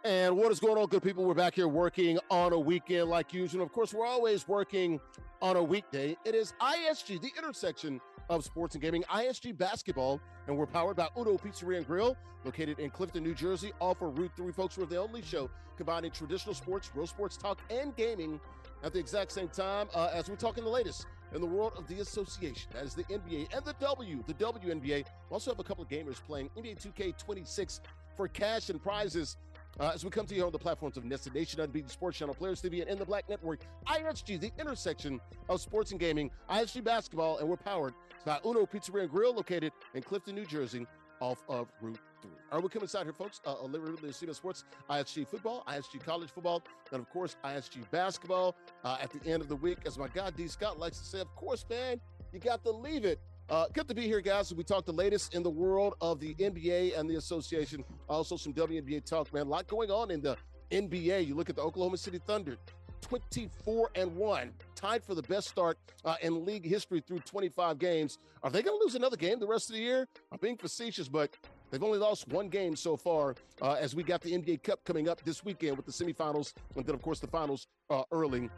And what is going on, good people? We're back here working on a weekend like usual. Of course, we're always working on a weekday. It is ISG, the intersection of sports and gaming, ISG basketball, and we're powered by Uno Pizzeria and Grill, located in Clifton, New Jersey, off of Route 3. Folks, we're the only show combining traditional sports, real sports talk, and gaming at the exact same time as we're talking the latest in the world of the association. That is the NBA and the WNBA. We also have a couple of gamers playing NBA 2K26 for cash and prizes. As we come to you on the platforms of NESN Nation, Unbeaten Sports Channel, Players TV, and In the Black Network, ISG, the intersection of sports and gaming, ISG basketball, and we're powered by Uno Pizzeria and Grill, located in Clifton, New Jersey, off of Route 3. All right, we're coming inside here, folks. Larry Ridley, Sports, ISG football, ISG college football, and of course, ISG basketball. At the end of the week, as my guy D. Scott likes to say, of course, man, you got to leave it. Good to be here, guys. We talk the latest in the world of the NBA and the association. Also, some WNBA talk, man. A lot going on in the NBA. You look at the Oklahoma City Thunder, 24-1, tied for the best start in league history through 25 games. Are they going to lose another game the rest of the year? I'm being facetious, but they've only lost one game so far as we got the NBA Cup coming up this weekend with the semifinals, and then, of course, the finals early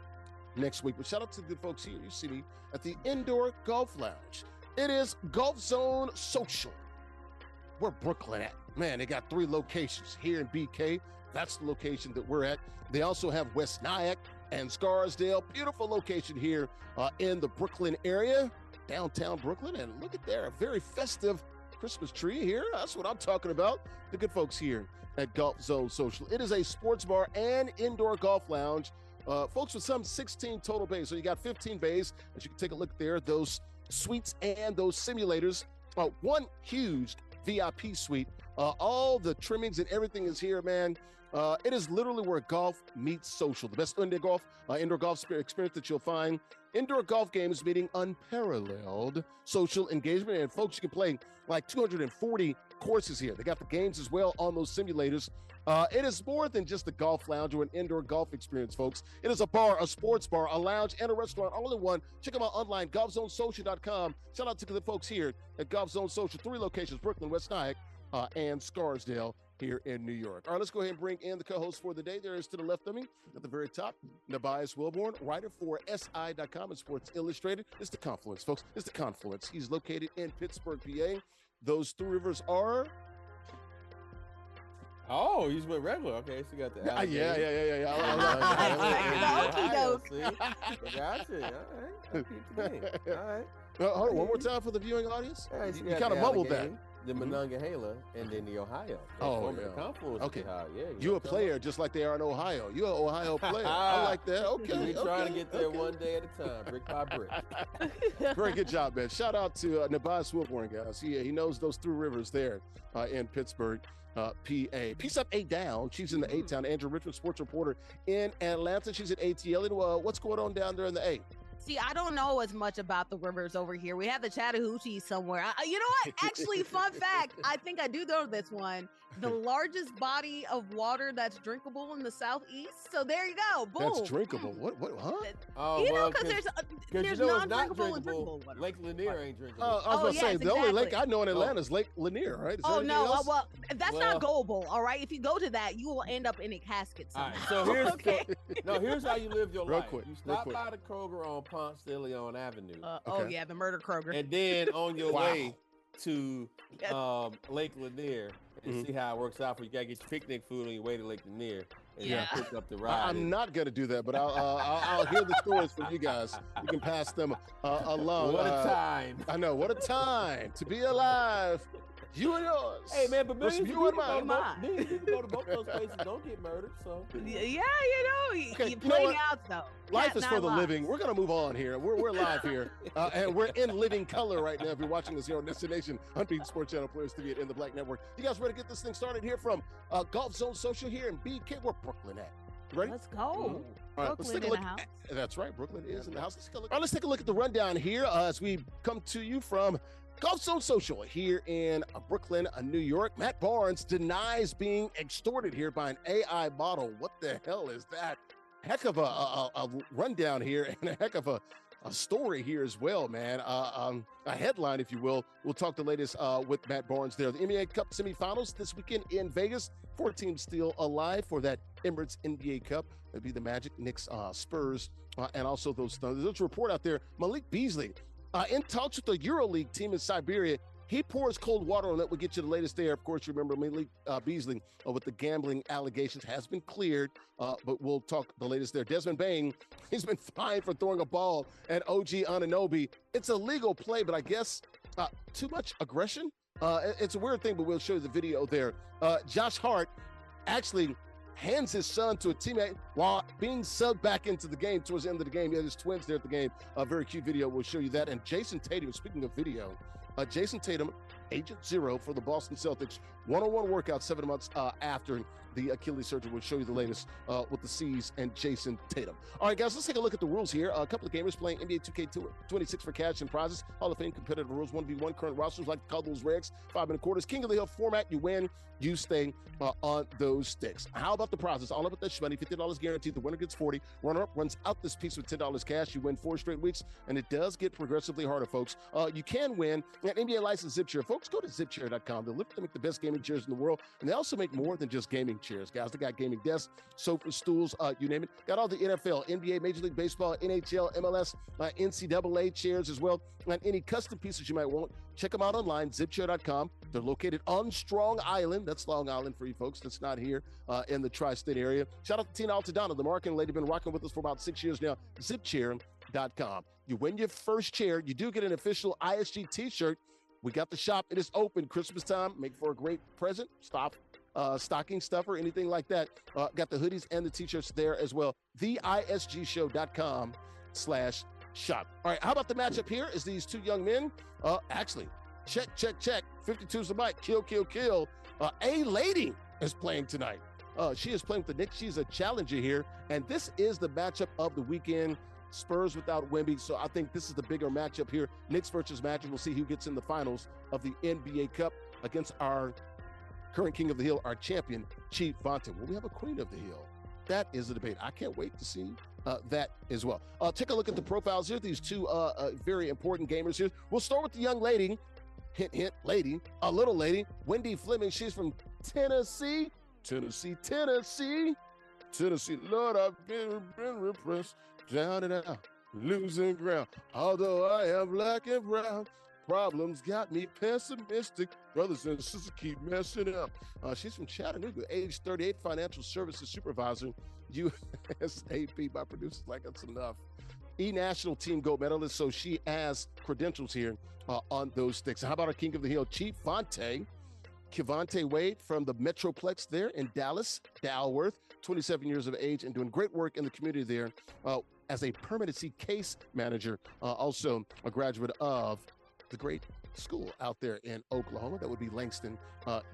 next week. But shout out to the good folks here. You see me at the Indoor Golf Lounge. It is Golf Zone Social. Where Brooklyn at? Man, they got 3 locations here in BK. That's the location that we're at. They also have West Nyack and Scarsdale. Beautiful location here in the Brooklyn area, downtown Brooklyn. And look at there, a very festive Christmas tree here. That's what I'm talking about. The good folks here at Golf Zone Social. It is a sports bar and indoor golf lounge. Folks, with some 16 total bays. So you got 15 bays, as you can take a look there, those suites and those simulators. One huge VIP suite. All the trimmings and everything is here, man. It is literally where golf meets social. The best indoor golf experience that you'll find. Indoor golf games meeting unparalleled social engagement. And folks, you can play like 240 courses here. They got the games as well on those simulators. It is more than just a golf lounge or an indoor golf experience, folks. It is a bar, a sports bar, a lounge, and a restaurant all in one. Check them out online, golfzonesocial.com. Shout out to the folks here at Golf Zone Social. 3 locations, Brooklyn, West Nyack, and Scarsdale here in New York. All right, let's go ahead and bring in the co-host for the day. There is to the left of me, at the very top, Nubyjas Wilborn, writer for SI.com and Sports Illustrated. It's the Confluence, folks. It's the Confluence. He's located in Pittsburgh, PA. Those 3 rivers are... Oh, he's with regular. Okay, so you got the yeah. Gotcha. All right. Hold on, one more time for the viewing audience. Yeah, you kind of mumbled that. The Monongahela, and then the Ohio. The Confluence. Okay. You a player just like they are in Ohio. You're an Ohio player. I like that. Okay. We're trying to get there one day at a time, brick by brick. Very good job, man. Shout out to Nubyjas Wilborn, guys. He knows those 3 rivers there in Pittsburgh, PA. Peace up, A down. She's in the A-Town. Andrea, Richmond sports reporter in Atlanta. She's at ATL. What's going on down there in the A? See, I don't know as much about the rivers over here. We have the Chattahoochee somewhere. You know what? Actually, fun fact, I think I do know this one. The largest body of water that's drinkable in the Southeast. So there you go. Boom. That's drinkable. What? Huh? Oh, you know, because there's non-drinkable and drinkable water. Lake Lanier ain't drinkable. I was going to say, the only lake I know in Atlanta is Lake Lanier, right? Is well, that's not goable, all right? If you go to that, you will end up in a casket somehow. All right, so here's how you live your life. Quick, you stop by the Kroger on Ponce de Leon Avenue. Oh, yeah, the murder Kroger. And then on your way to Lake Lanier and see how it works out for you. You got to get your picnic food on your way to Lake Lanier and pick up the ride. I'm not going to do that, but I'll hear the stories from you guys. You can pass them along. What a time. I know. What a time to be alive. You and yours. Hey, man, but millions of people go to both those places, don't get murdered, so. Yeah, you play the outs, though. Life is for the living. We're going to move on here. We're live here, and we're in living color right now. If you're watching this here on NESN Nation, Unbeaten Sports Channel, Players TV, in the Black Network. You guys ready to get this thing started here from Golf Zone Social here in BK? Where Brooklyn at? Ready? Let's go. All right, let's take a look. In the house. That's right. Brooklyn is in the house. All right, let's take a look at the rundown here as we come to you from Golf Zone Social here in Brooklyn, New York. Matt Barnes denies being extorted here by an AI model. What the hell is that? Heck of a rundown here and a heck of a story here as well, man. A headline, if you will. We'll talk the latest with Matt Barnes there. The NBA Cup Semifinals this weekend in Vegas. 4 teams still alive for that Emirates NBA Cup. It'll be the Magic, Knicks, Spurs, and also those Thunder. There's a report out there. Malik Beasley, in talks with the EuroLeague team in Siberia. He pours cold water on that. We'll get you the latest there. Of course, you remember Malik Beasley with the gambling allegations has been cleared, but we'll talk the latest there. Desmond Bane, he's been fined for throwing a ball at OG Anunoby. It's a legal play, but I guess too much aggression. It's a weird thing, but we'll show you the video there. Josh Hart actually hands his son to a teammate while being subbed back into the game towards the end of the game. Yeah, there's twins there at the game. A very cute video. We'll show you that. And Jayson Tatum, speaking of video, Jayson Tatum, Agent Zero for the Boston Celtics, one-on-one workout 7 months after the Achilles surgery. We'll show you the latest with the C's and Jayson Tatum. All right, guys, let's take a look at the rules here. A couple of gamers playing NBA 2K26 for cash and prizes. Hall of Fame competitive rules, 1v1 current rosters, like to call those regs, 5-minute quarters. King of the Hill format, you win, you stay on those sticks. How about the prizes? All about that money, $50 guaranteed. The winner gets 40. Runner-up runs out this piece with $10 cash. You win 4 straight weeks, and it does get progressively harder, folks. You can win an NBA licensed zip chair. Folks, go to zipchair.com. They'll literally make the best gaming chairs in the world, and they also make more than just gaming chairs, guys. They got gaming desks, sofas, stools, you name it. Got all the NFL, NBA, Major League Baseball, NHL, MLS, NCAA chairs as well, and any custom pieces you might want. Check them out online, zipchair.com. They're located on Strong Island. That's Long Island for you folks that's not here in the tri-state area. Shout out to Tina Altadonna, the marketing lady, been rocking with us for about 6 years now. Zipchair.com. You win your first chair. You do get an official ISG t-shirt. We got the shop. It is open Christmas time. Make for a great present. Stocking stuffer, anything like that. Got the hoodies and the t-shirts there as well. theisgshow.com/shop. All right, how about the matchup here is these two young men. Actually, check. 52's the mic. Kill. ALittleLady is playing tonight. She is playing with the Knicks. She's a challenger here, and this is the matchup of the weekend. Spurs without Wemby, so I think this is the bigger matchup here. Knicks versus Magic. We'll see who gets in the finals of the NBA Cup against our current King of the Hill, our champion, Chief Vonte. Will we have a Queen of the Hill? That is a debate. I can't wait to see that as well. Take a look at the profiles here. These two very important gamers here. We'll start with the young lady, hint, lady, a little lady, Wendy Fleming. She's from Tennessee. Lord, I've been repressed, down and out, losing ground. Although I am black and brown, problems got me pessimistic. Brothers and sisters keep messing up. She's from Chattanooga, age 38, financial services supervisor, USAP. My producer's like, that's enough. E-National Team Gold medalist, so she has credentials here on those sticks. How about our King of the Hill, Chief Vonte? Kevonte Wade from the Metroplex there in Dallas, Dalworth, 27 years of age and doing great work in the community there as a permanency case manager, also a graduate of the great school out there in Oklahoma. That would be Langston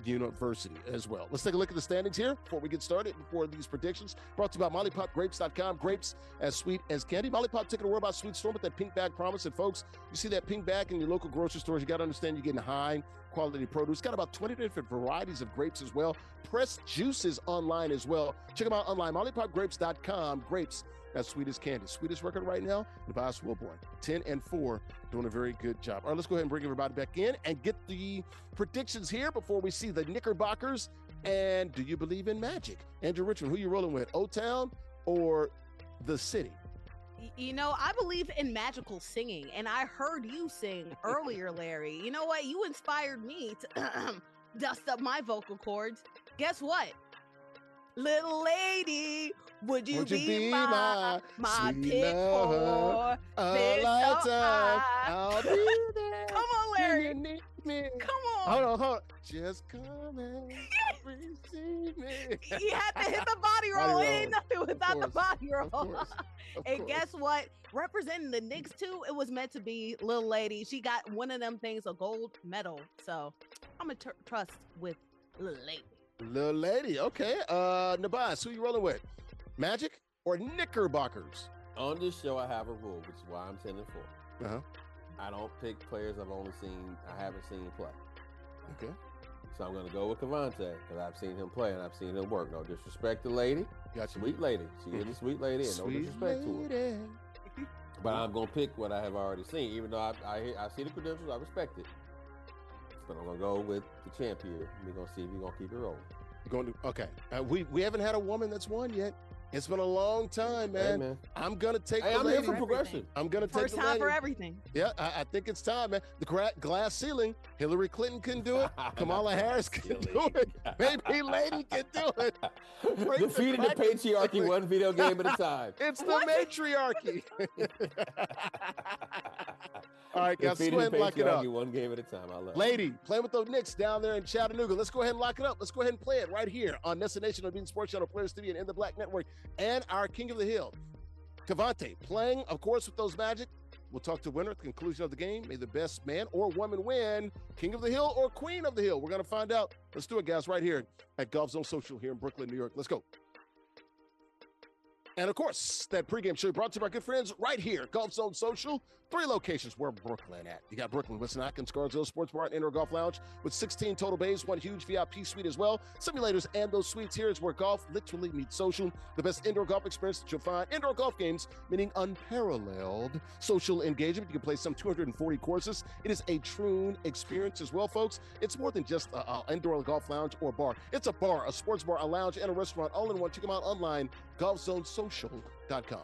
University as well. Let's take a look at the standings here before we get started, before these predictions. Brought to you by MollyPopGrapes.com. Grapes as sweet as candy. Mollypop taking a word about Sweet Storm with that pink bag promise. And folks, you see that pink bag in your local grocery stores, you got to understand you're getting high quality produce. Got about 20 different varieties of grapes as well. Pressed juices online as well. Check them out online, MollyPopGrapes.com. Grapes as sweet as candy. Sweetest record right now, Nubyjas Wilborn, 10-4, doing a very good job. All right, let's go ahead and bring everybody back in and get the predictions here before we see the Knickerbockers. And do you believe in magic? Andrew Richmond, who you rolling with, O-Town or the city? You know, I believe in magical singing, and I heard you sing earlier, Larry. You know what? You inspired me to dust up my vocal cords. Guess what? Little lady, would you be my pick for this song? I'll be there. Come on, Larry. Come on. Hold on. Just come and receive me. You have to hit the body roll. It ain't nothing without the body roll. And guess what? Representing the Knicks too, it was meant to be Little Lady. She got one of them things, a gold medal. So I'm gonna trust with Little Lady. Little Lady, okay. Nubyjas, who you rolling with? Magic or Knickerbockers? On this show, I have a rule, which is why I'm 10-4. Uh-huh. I don't pick players I haven't seen play. Okay. So I'm going to go with Kevonte because I've seen him play and I've seen him work. No disrespect to Lady. Gotcha. Sweet lady. She is a sweet lady and no disrespect to her. But I'm gonna pick what I have already seen, even though I see the credentials, I respect it. But I'm gonna go with the champ here. We're gonna see if we're gonna keep it rolling. Okay. We haven't had a woman that's won yet. It's been a long time, man. Hey, man. I'm gonna take the I'm lady. here for progression. I'm gonna take First the time lady. for everything. Yeah, I think it's time, man. The glass ceiling. Hillary Clinton can do it. Kamala Harris can do it. Maybe Lady can do it. Defeating the patriarchy one video game at a time. It's the matriarchy. All right, guys, let's go ahead and lock it up. One game at a time. I love it. Lady, playing with those Knicks down there in Chattanooga. Let's go ahead and lock it up. Let's go ahead and play it right here on NESN Nation, on Bean Sports Channel, Players TV, and In the Black Network, and our King of the Hill, Vonte, playing, of course, with those Magic. We'll talk to the winner at the conclusion of the game. May the best man or woman win, King of the Hill or Queen of the Hill. We're going to find out. Let's do it, guys, right here at Golf Zone Social here in Brooklyn, New York. Let's go. And, of course, that pregame show brought to you by my good friends right here, Golf Zone Social. 3 locations where Brooklyn at. You got Brooklyn, Wisconsin, Scarsdale Sports Bar and Indoor Golf Lounge with 16 total bays, 1 huge VIP suite as well. Simulators and those suites here is where golf literally meets social. The best indoor golf experience that you'll find. Indoor golf games, meaning unparalleled social engagement. You can play some 240 courses. It is a true experience as well, folks. It's more than just an indoor golf lounge or bar. It's a bar, a sports bar, a lounge, and a restaurant all in one. Check them out online, golfzonesocial.com.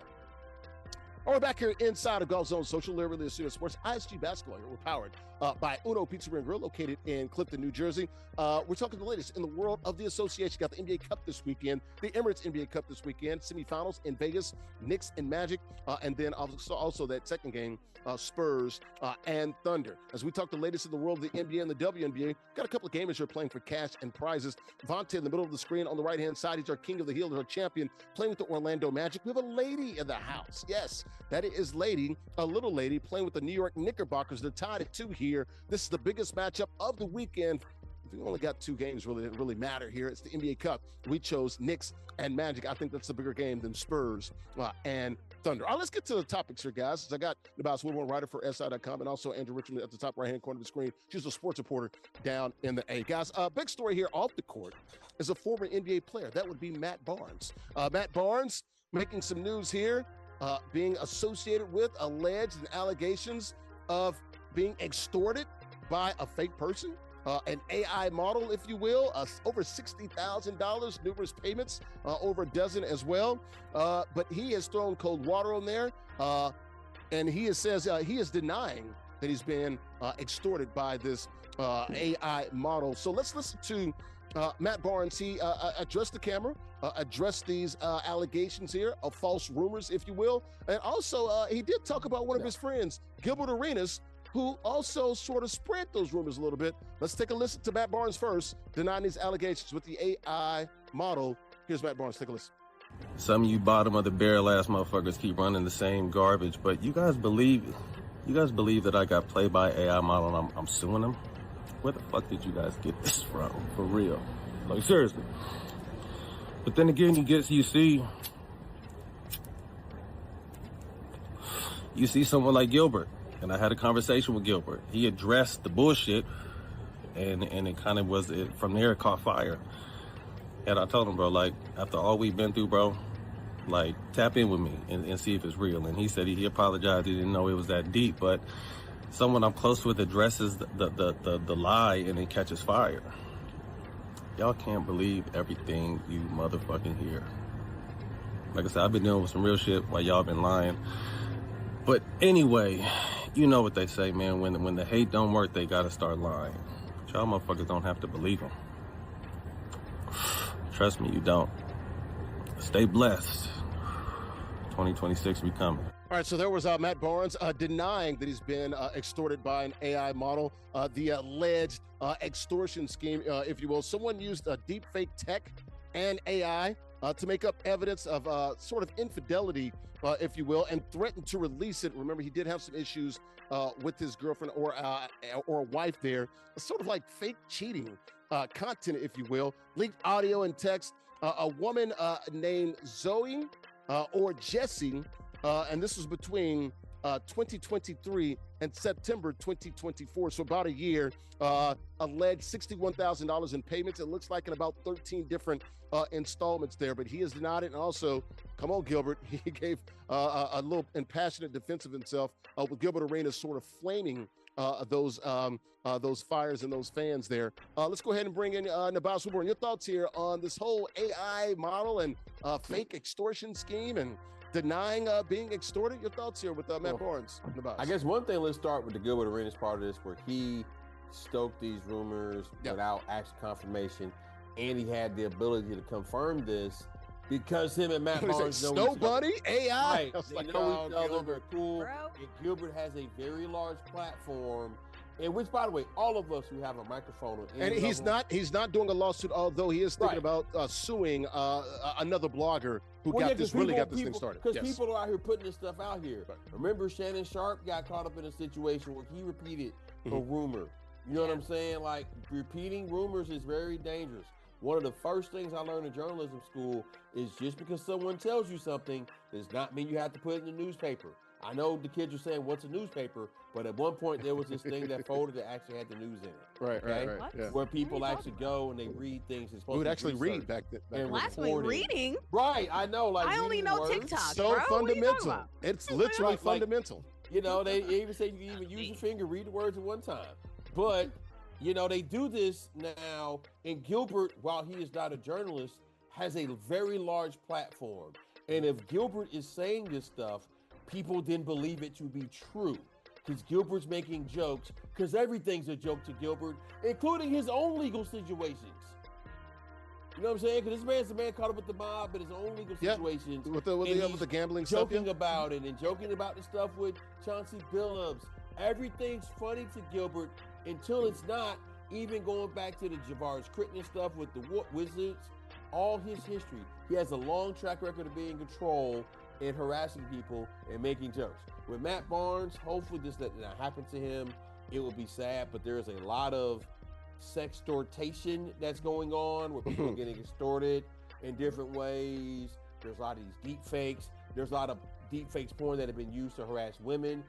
We're back here inside of Golf Zone Social, Larry Ridley Studio Sports, ISG Basketball here. We're powered by Uno Pizza and Grill, located in Clifton, New Jersey. We're talking the latest in the world of the association. Got the NBA Cup this weekend, the Emirates NBA Cup this weekend, semifinals in Vegas, Knicks and Magic, and then also that second game, Spurs and Thunder. As we talk the latest in the world of the NBA and the WNBA, got a couple of gamers here playing for cash and prizes. Vonte in the middle of the screen on the right-hand side. He's our King of the Hill, our champion, playing with the Orlando Magic. We have a lady in the house. Yes, that is Lady, a little lady, playing with the New York Knickerbockers. They're tied at 2 here. This is the biggest matchup of the weekend. We only got 2 games that really matter here. It's the NBA Cup. We chose Knicks and Magic. I think that's the bigger game than Spurs and Thunder. All right, let's get to the topics here, guys. I got Nubyjas, Wilborn, writer for SI.com, and also Andrea Richmond at the top right-hand corner of the screen. She's a sports reporter down in the A. Guys, big story here off the court is a former NBA player. That would be Matt Barnes. Matt Barnes making some news here, being associated with alleged allegations of being extorted by a fake person. An AI model, if you will, over $60,000, numerous payments, over a dozen as well. But he has thrown cold water on there, and he says he is denying that he's been extorted by this AI model. So let's listen to Matt Barnes. He addressed the camera, addressed these allegations here of false rumors, if you will. And also, he did talk about one of his friends, Gilbert Arenas, who also sort of spread those rumors a little bit. Let's take a listen to Matt Barnes first, denying these allegations with the AI model. Here's Matt Barnes. Take a listen. Some of you bottom of the barrel ass motherfuckers keep running the same garbage, but you guys believe that I got played by AI model and I'm suing them? Where the fuck did you guys get this from? For real. Like, seriously. But then again, you see someone like Gilbert. And I had a conversation with Gilbert. He addressed the bullshit, and it kind of was, from there it caught fire. And I told him, bro, like, after all we've been through, bro, like, tap in with me and see if it's real. And he said he apologized. He didn't know it was that deep. But someone I'm close with addresses the lie, and it catches fire. Y'all can't believe everything you motherfucking hear. Like I said, I've been dealing with some real shit while y'all been lying. But anyway, you know what they say, man. When the hate don't work, they gotta start lying. But y'all motherfuckers don't have to believe them. Trust me, you don't. Stay blessed. 2026 be coming. All right, so there was Matt Barnes denying that he's been extorted by an AI model. The alleged extortion scheme, if you will. Someone used deep fake tech and AI to make up evidence of sort of infidelity, if you will, and threatened to release it. Remember, he did have some issues with his girlfriend or wife there. Sort of like fake cheating content, if you will. Leaked audio and text. A woman named Zoe or Jessie, and this was between 2023 and September 2024. So about a year, alleged $61,000 in payments. It looks like in about 13 different installments there, but he has denied it. And also, come on, Gilbert, he gave a little impassionate defense of himself with Gilbert Arenas sort of flaming those fires and those fans there. Let's go ahead and bring in Nubyjas Wilborn. Your thoughts here on this whole AI model and fake extortion scheme and denying being extorted. Your thoughts here with Matt Barnes. Nubyjas. I guess one thing, let's start with the Gilbert Arenas part of this, where he stoked these rumors without actual confirmation, and he had the ability to confirm this because him and Matt Barnes know Snow Bunny, AI. Right. They know each other, they're cool. And Gilbert has a very large platform, and which, by the way, all of us who have a microphone, and he's not doing a lawsuit, although he is thinking about suing another blogger who got this thing started. Because people are out here putting this stuff out here. Right. Remember, Shannon Sharp got caught up in a situation where he repeated a rumor. You know what I'm saying? Like, repeating rumors is very dangerous. One of the first things I learned in journalism school is just because someone tells you something does not mean you have to put it in the newspaper. I know the kids are saying, what's a newspaper? But at one point, there was this thing that folded that actually had the news in it. Right. Yeah. Where people actually go and they read things. We would actually read back then. Last week, reading? Right, I know. Like, I only know TikTok, so bro. fundamental. It's literally fundamental. You know, they even say you can even use your finger, read the words at one time. But, you know, they do this now, and Gilbert, while he is not a journalist, has a very large platform. And if Gilbert is saying this stuff, people didn't believe it to be true. Because Gilbert's making jokes, because everything's a joke to Gilbert, including his own legal situations. You know what I'm saying? Because this man's the man caught up with the mob, but his own legal situations. With the gambling stuff. Joking about it and joking about the stuff with Chauncey Billups. Everything's funny to Gilbert until it's not. Even going back to the Javaris Critton stuff with the Wizards, all his history. He has a long track record of being in control and harassing people and making jokes. With Matt Barnes, hopefully this does not happen to him. It would be sad, but there is a lot of sextortation that's going on where people are getting extorted in different ways. There's a lot of these deep fakes. There's a lot of deep fakes porn that have been used to harass women.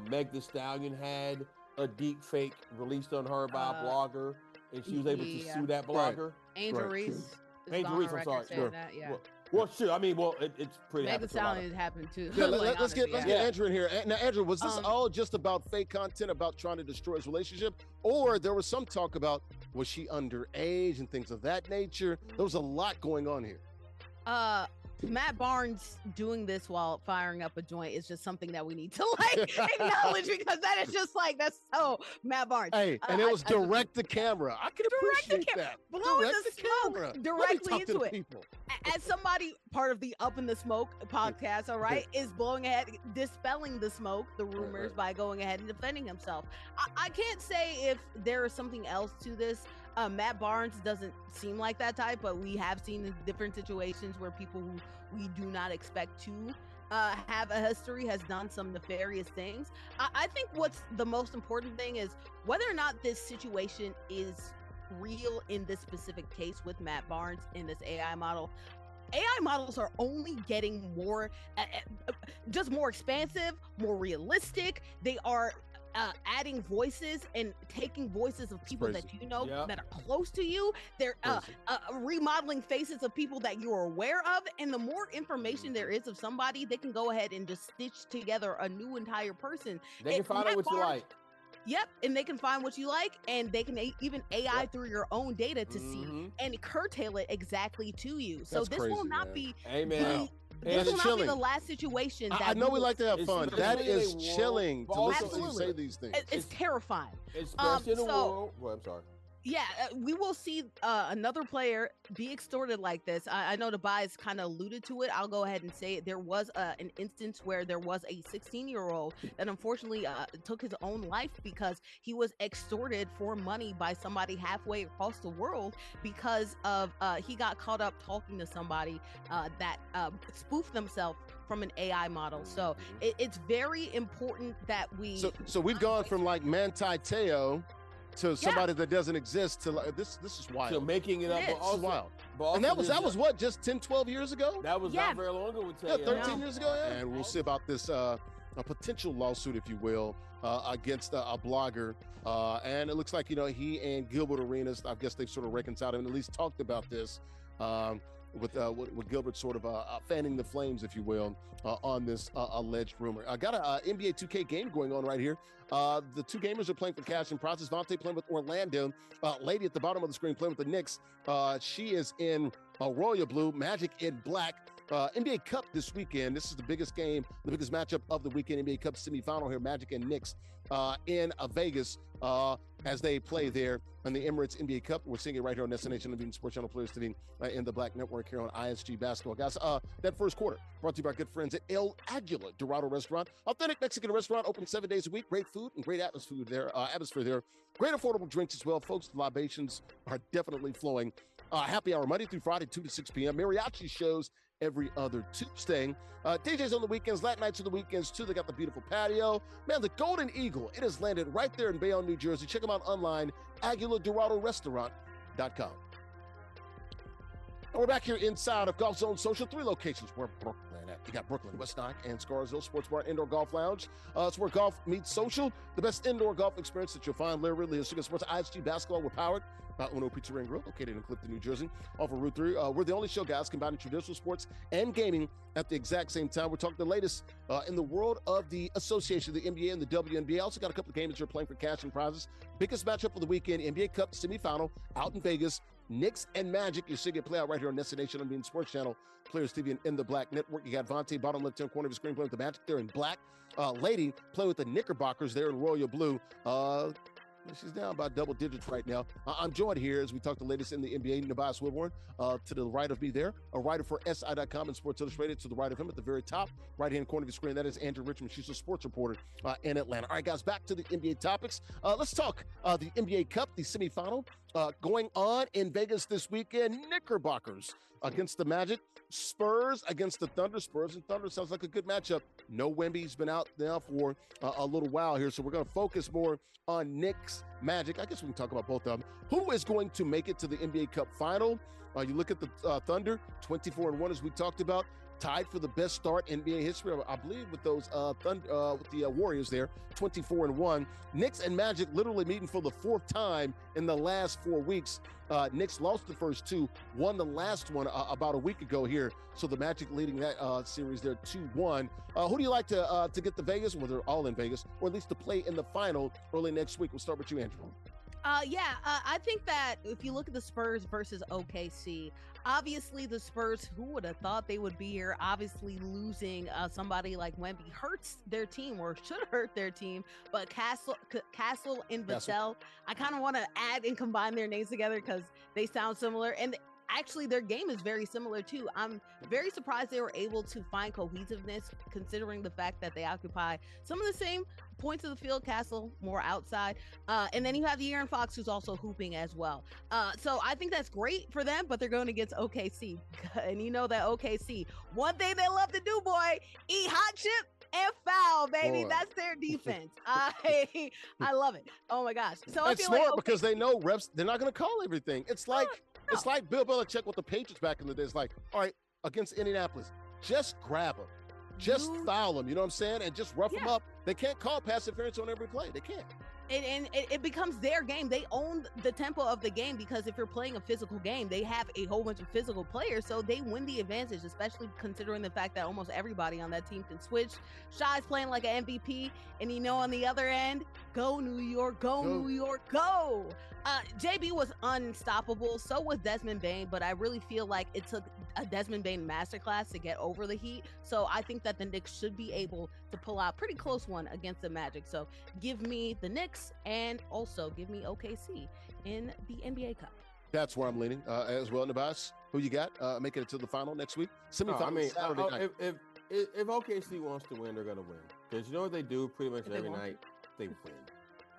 Meg Thee Stallion had a deep fake released on her by a blogger, and she was able to sue that blogger. Angel Reese. Angel Reese, I'm sorry. Well, sure. I mean, it's pretty. Meg Thee Stallion happened too. Yeah, let's get Andrew in here. Now, Andrew, was this all just about fake content, about trying to destroy his relationship, or there was some talk about was she underage and things of that nature? There was a lot going on here. Matt Barnes doing this while firing up a joint is just something that we need to acknowledge, because that is just that's so Matt Barnes. Hey, and it was direct to camera. I can appreciate that. Blowing the smoke directly into it. People. As somebody part of the Up in the Smoke podcast, all right, is blowing ahead, dispelling the smoke, the rumors by going ahead and defending himself. I can't say if there is something else to this. Matt Barnes doesn't seem like that type, but we have seen in different situations where people who we do not expect to have a history has done some nefarious things. I think what's the most important thing is whether or not this situation is real in this specific case with Matt Barnes in this AI model. AI models are only getting more, just more expansive, more realistic. They are adding voices and taking voices of people that you know that are close to you. They're remodeling faces of people that you're aware of. And the more information there is of somebody, they can go ahead and just stitch together a new entire person. They can find out what you like. Yep, and they can find what you like, and they can even AI through your own data to see and curtail it exactly to you. So That's this crazy, will not be This will not be the last situation. I know we like to have fun. That is chilling to listen to you say these things. It's terrifying. Especially in a world. Well, I'm sorry. Yeah, we will see another player be extorted like this. I know Nubyjas kind of alluded to it. I'll go ahead and say it. There was an instance where there was a 16-year-old that unfortunately took his own life because he was extorted for money by somebody halfway across the world because of he got caught up talking to somebody that spoofed themselves from an AI model. So it's very important that we. So we've gone from like Manti Te'o to somebody that doesn't exist to this is wild. So making it up, but also wild. And that was what, just 10, 12 years ago? That was not very long ago with Te'o. 13 years ago, And we'll see about this potential lawsuit, if you will, against a blogger. And it looks like, he and Gilbert Arenas, I guess they've sort of reconciled and at least talked about this with Gilbert sort of fanning the flames, if you will, on this alleged rumor. I got a NBA 2K game going on right here. The two gamers are playing for cash and prizes. Vonte playing with Orlando. Lady at the bottom of the screen playing with the Knicks. She is in royal blue, Magic in black. NBA Cup this weekend. This is the biggest game, the biggest matchup of the weekend. NBA Cup semifinal here, Magic and Knicks in Vegas as they play there on the Emirates NBA Cup. We're seeing it right here on Destination of Sports Channel Players TV in the Black Network here on ISG Basketball. Guys, that first quarter brought to you by our good friends at ALittleLady Dorado Restaurant. Authentic Mexican restaurant, open 7 days a week. Great food and great atmosphere there. Great affordable drinks as well, folks. The libations are definitely flowing. Happy hour Monday through Friday, 2 to 6 p.m. Mariachi shows every other Tuesday. DJs on the weekends, Latin nights on the weekends too. They got the beautiful patio. Man, the Golden Eagle, it has landed right there in Bayonne, New Jersey. Check them out online, AguilarDoradoRestaurant.com. And we're back here inside of Golf Zone Social, 3 locations where Brooklyn at. You got Brooklyn, West Nine, and Scarsdale Sports Bar, Indoor Golf Lounge. It's where golf meets social. The best indoor golf experience that you'll find. Larry Ridley, Sports ISG Basketball. We're powered by Uno Pizzeria and Grill, located in Clifton, New Jersey, off of Route 3. We're the only show, guys, combining traditional sports and gaming at the exact same time. We're talking the latest in the world of the association, the NBA and the WNBA. Also got a couple of games you're playing for cash and prizes. Biggest matchup of the weekend, NBA Cup semifinal out in Vegas. Knicks and Magic. You're seeing it play out right here on Destination on being Sports Channel, Players TV, and in the Black Network. You got Vonte, bottom left-hand corner of the screen, playing with the Magic. They're in black. Lady play with the Knickerbockers. They're in royal blue. She's down by double digits right now. I'm joined here as we talk the latest in the NBA. Nubyjas Wilborn to the right of me there, a writer for SI.com and Sports Illustrated. To the right of him at the very top right-hand corner of the screen, that is Andrea Richmond. She's a sports reporter in Atlanta. All right, guys, back to the NBA topics. Let's talk the NBA Cup, the semifinal going on in Vegas this weekend. Knickerbockers against the Magic. Spurs against the Thunder. Spurs and Thunder sounds like a good matchup. No Wemby's been out now for a little while here, so we're going to focus more on Knicks, Magic. I guess we can talk about both of them. Who is going to make it to the NBA Cup final? You look at the Thunder, 24-1 as we talked about, tied for the best start in NBA history, I believe, with those with the Warriors there, 24-1. Knicks and Magic literally meeting for the 4th time in the last 4 weeks. Knicks lost the first 2, won the last one about a week ago here. So the Magic leading that series there 2-1. Who do you like to get to Vegas? Well, they're all in Vegas, or at least to play in the final early next week. We'll start with you, Andrew. I think that if you look at the Spurs versus OKC, obviously the Spurs, who would have thought they would be here, obviously losing somebody like Wemby hurts their team, or should hurt their team. But Castle and Vassell, I kind of want to add and combine their names together because they sound similar. And actually, their game is very similar too. I'm very surprised they were able to find cohesiveness, considering the fact that they occupy some of the same points of the field. Castle more outside, and then you have the Aaron Fox, who's also hooping as well. So I think that's great for them, but they're going against OKC, and you know that OKC, one thing they love to do, boy, eat hot chip and foul, baby. Boy. That's their defense. I love it. Oh my gosh. So it's smart because they know refs, they're not going to call everything. It's like it's like Bill Belichick with the Patriots back in the day. It's like, all right, against Indianapolis, just grab them, just foul them. You know what I'm saying? And just rough them up. They can't call pass interference on every play. They can't. And it becomes their game. They own the tempo of the game, because if you're playing a physical game, they have a whole bunch of physical players, so they win the advantage, especially considering the fact that almost everybody on that team can switch. Shai's playing like an MVP, and on the other end, go New York, go New York, go! JB was unstoppable, so was Desmond Bane, but I really feel like it took a Desmond Bane masterclass to get over the Heat, so I think that the Knicks should be able to pull out a pretty close one against the Magic. So give me the Knicks, and also give me OKC in the NBA Cup. That's where I'm leaning as well. Nubyjas, who you got making it to the final next week? Semifinal Saturday night. If OKC wants to win, they're going to win. Because you know what they do pretty much every night? They win.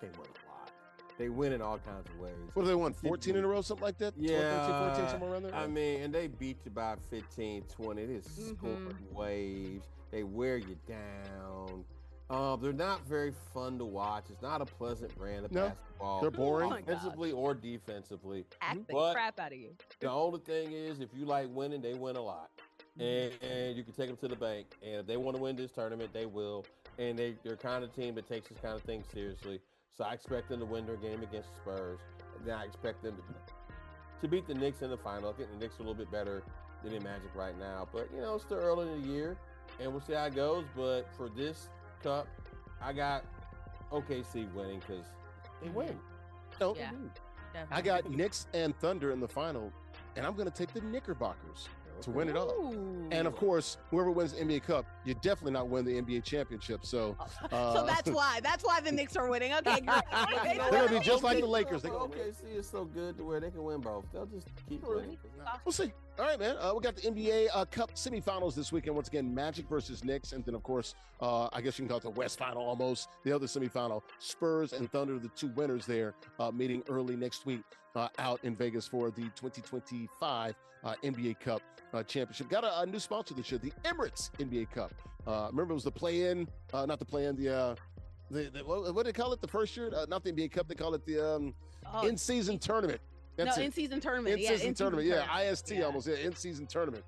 They win a lot. They win in all kinds of ways. What do they won? 14 in a row, something like that? Yeah. 12, 13, 14, somewhere around there? I mean, and they beat you by 15, 20. They scored waves. They wear you down. They're not very fun to watch. It's not a pleasant brand of basketball. They're boring, offensively or defensively. Act the crap out of you. The only thing is, if you like winning, they win a lot. And you can take them to the bank. And if they want to win this tournament, they will. and they're kind of team that takes this kind of thing seriously. So I expect them to win their game against the Spurs. And then I expect them to beat the Knicks in the final. I think the Knicks are a little bit better than the Magic right now. But, it's still early in the year, and we'll see how it goes. But for this Cup, I got OKC winning because they win. No, Yeah. I got Knicks and Thunder in the final, and I'm going to take the Knickerbockers to win it all. Ooh. And of course, whoever wins the NBA Cup, you definitely not win the NBA championship. So, So that's why the Knicks are winning. Okay, great. Okay, They're gonna be just like the Lakers. They gonna OKC is so good to where they can win both. They'll just keep winning. We'll see. All right, man. We got the NBA Cup semifinals this weekend. Once again, Magic versus Knicks. And then, of course, I guess you can call it the West Final almost. The other semifinal, Spurs and Thunder, the two winners there, meeting early next week out in Vegas for the 2025 NBA Cup championship. Got a new sponsor this year, the Emirates NBA Cup. Remember, it was the play-in, not the play-in, what do they call it the first year? Not the NBA Cup. They call it the in-season tournament. That's in-season tournament. In-season tournament. Yeah, IST almost. Yeah, in-season tournament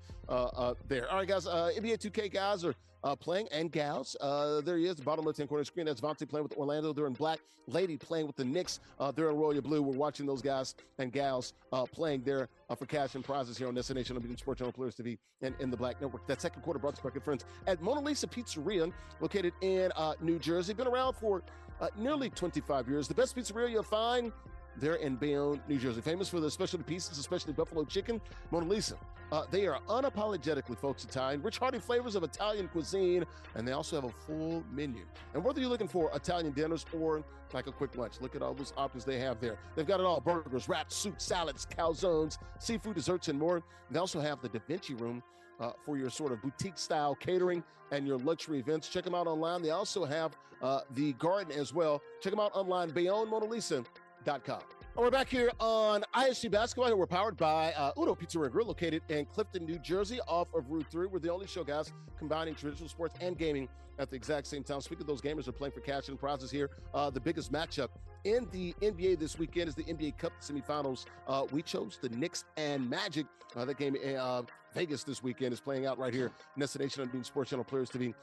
there. All right, guys. NBA 2K guys are playing, and gals. There he is, the bottom left-hand corner of the screen. That's Vonte playing with Orlando. They're in black. Lady playing with the Knicks. They're in royal blue. We're watching those guys and gals playing there for cash and prizes here on Destination of Sports Channel Players TV and in the Black Network. That second quarter brought to you by good friends at Mona Lisa Pizzeria, located in New Jersey. Been around for nearly 25 years. The best pizzeria you'll find there in Bayonne, New Jersey. Famous for the specialty pieces, especially buffalo chicken. Mona Lisa. They are unapologetically, folks, Italian. Rich, hearty flavors of Italian cuisine, and they also have a full menu. And whether you're looking for Italian dinners or like a quick lunch, look at all those options they have there. They've got it all: burgers, wraps, soup, salads, calzones, seafood, desserts, and more. They also have the Da Vinci Room for your sort of boutique-style catering and your luxury events. Check them out online. They also have the garden as well. Check them out online, BayonneMonaLisa.com. We're back here on ISG Basketball, and we're powered by Uno Pizzeria and Grill, located in Clifton, New Jersey, off of Route 3. We're the only show, guys, combining traditional sports and gaming at the exact same time. Speaking of those gamers who are playing for cash and prizes here, the biggest matchup in the NBA this weekend is the NBA Cup semifinals. We chose the Knicks and Magic. That game in Vegas this weekend is playing out right here. Destination of Sports Channel Players TV